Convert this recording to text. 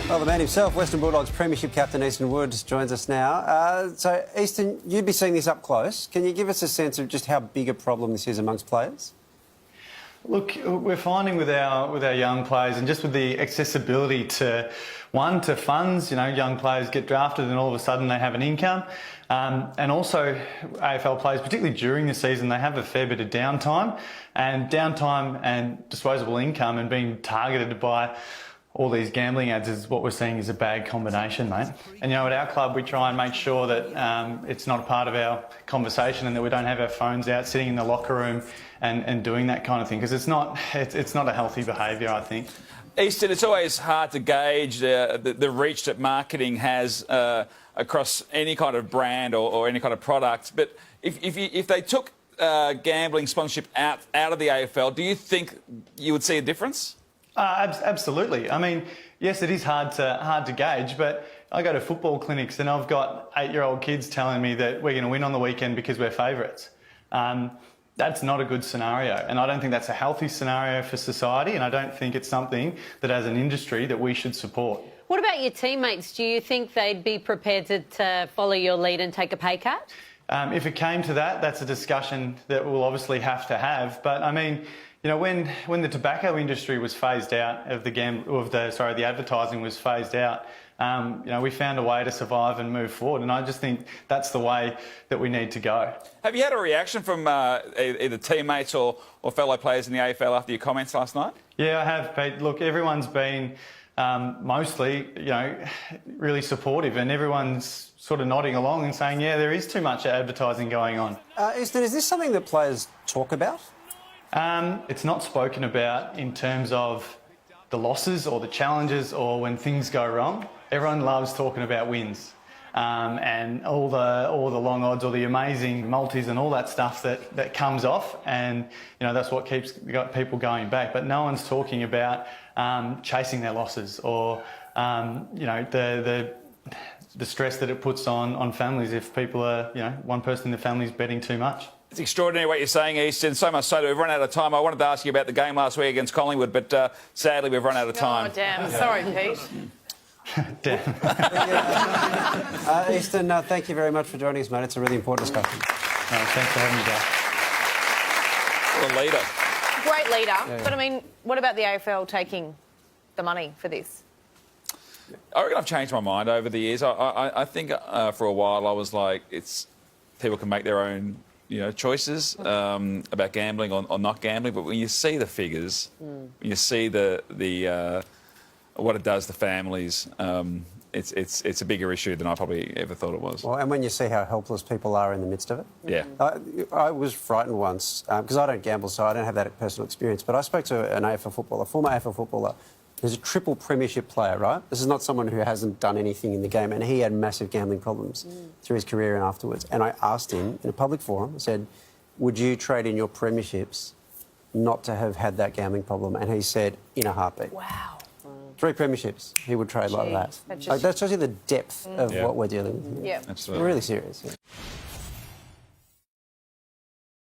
Well, the man himself, Western Bulldogs Premiership captain Easton Woods, joins us now. So, Easton, you'd be seeing this up close. Can you give us a sense of just how big a problem this is amongst players? Look, we're finding with our young players, and just with the accessibility to funds, young players get drafted and all of a sudden they have an income. And also AFL players, particularly during the season, they have a fair bit of downtime and disposable income, and being targeted by all these gambling ads is what we're seeing is a bad combination, mate. And at our club we try and make sure that it's not a part of our conversation, and that we don't have our phones out sitting in the locker room and doing that kind of thing, because it's not a healthy behaviour, I think. Easton, it's always hard to gauge the reach that marketing has across any kind of brand or any kind of product. But if they took gambling sponsorship out of the AFL, do you think you would see a difference? Absolutely. I mean, yes, it is hard to gauge, but I go to football clinics and I've got 8-year-old kids telling me that we're going to win on the weekend because we're favourites. That's not a good scenario, and I don't think that's a healthy scenario for society, and I don't think it's something that as an industry that we should support. What about your teammates? Do you think they'd be prepared to follow your lead and take a pay cut? If it came to that, that's a discussion that we'll obviously have to have. But I mean, when the tobacco industry was phased out of the advertising was phased out, we found a way to survive and move forward, and I just think that's the way that we need to go. Have you had a reaction from either teammates or fellow players in the AFL after your comments last night? Yeah, I have, Pete. Look, everyone's been mostly, really supportive, and everyone's sort of nodding along and saying, yeah, there is too much advertising going on. Easton, is this something that players talk about? It's not spoken about in terms of the losses or the challenges or when things go wrong. Everyone loves talking about wins and all the long odds or the amazing multis and all that stuff that comes off, and that's what keeps people going back. But no one's talking about chasing their losses or the stress that it puts on families if people are one person in the family is betting too much. It's extraordinary what you're saying, Easton. So much so that we've run out of time. I wanted to ask you about the game last week against Collingwood, but sadly we've run out of time. Oh, damn. Sorry, Pete. Damn. Easton, thank you very much for joining us, mate. It's a really important discussion. Thanks for having me, What guys. a leader. Great leader. Yeah. But, I mean, what about the AFL taking the money for this? I reckon I've changed my mind over the years. I think for a while I was like, people can make their own choices about gambling or not gambling, but when you see the figures, when you see the what it does to families, it's a bigger issue than I probably ever thought it was. Well, and when you see how helpless people are in the midst of it. Yeah. I was frightened once, because I don't gamble, so I don't have that personal experience, but I spoke to an AFL footballer, a former AFL footballer, who's a triple premiership player, right? This is not someone who hasn't done anything in the game, and he had massive gambling problems through his career and afterwards. And I asked him in a public forum, I said, would you trade in your premierships not to have had that gambling problem? And he said, in a heartbeat. Wow. 3 premierships, he would trade like that. That shows you the depth of what we're dealing with. Yeah. Absolutely. Really serious. Yeah.